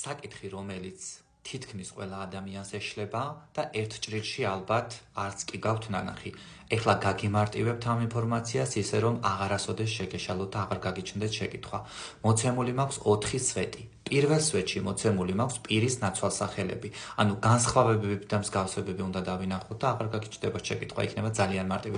საკითხი, რომელიც თითქმის ყველა ადამიანს ეშლება და ერთ ჭრილში ალბათ არც კი გაქვთ ნანახი. ეხლა გაგიმარტივებთ ამ ინფორმაციას ისე, რომ აღარასოდეს შეგეშალოთ და აღარ გაგიჩნდეთ შეკითხვა. მოცემული მაქვს 4 სვეტი. პირველ სვეტში მოცემული მაქვს პირის ნაცვალსახელები. ანუ განსხვავებები და მსგავსებები უნდა დავინახოთ და აღარ გაგიჩნდებათ შეკითხვა, იქნება ძალიან მარტივი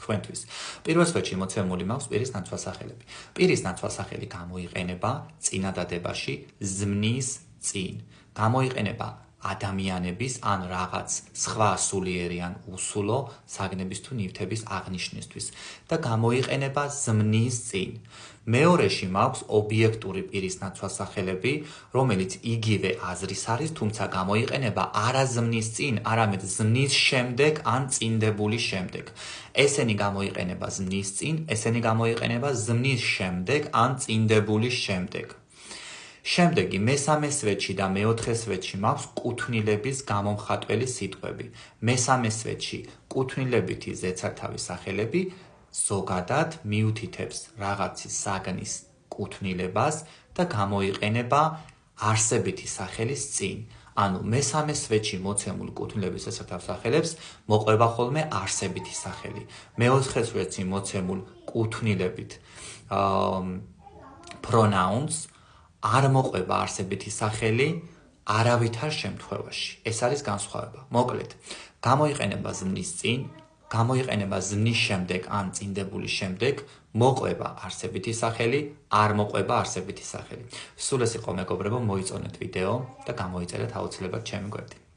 თქვენთვის. პირველ სვეტში მოცემული მაქვს პირის ნაცვალსახელები. პირის ნაცვალსახელი გამოიყენება წინადადებაში ზმნის წინ. გამოიყენება ადამიანების ან რაღაც სხვა სულიერი ან უსულო საგნების თუ ნივთების აღნიშვნისთვის და გამოიყენება ზმნის წინ. მეორეში მაქვს ობიექტური პირის ნაცვალსახელები, რომელიც იგივე აზრის არის, თუმცა გამოიყენება არა ზმნის წინ, არამედ ზმნის შემდეგ ან წინდებული შემდეგ. ესენი გამოიყენება ზმნის წინ, ესენი გამოიყენება ზმნის შემდეგ ან წინდებული შემდეგ. შემდეგი მესამე სვეტში და მეოთხე სვეტში მაქვს კუთვნილების გამომხატველი სიტყვები. მესამე სვეტში კუთვნილებითი ზეცართავის სახელები ზოგადად მიუთითებს რაღაცის საგნის კუთვნილებას და გამოიყენება არსებითი სახელის წინ. ანუ მესამე სვეტში მოცემულ კუთვნილების ზეცართავ სახელებს მოყვება ხოლმე არსებითი სახელი. მეოთხე სვეტში მოცემულ კუთვნილებით pronouns არ მოყვება არსებითი სახელი არავითარ შემთხვევაში. ეს არის განსხვავება. მოკლედ, გამოიყენება ზმნის წინ, გამოიყენება ზმნის შემდეგ ან წინდებული შემდეგ, მოყვება არსებითი სახელი, არ მოყვება არსებითი სახელი. სულ ეს იყო მეგობრებო, მოიწონეთ ვიდეო და გამოიწერეთ აუცილებლად ჩემი გვერდი.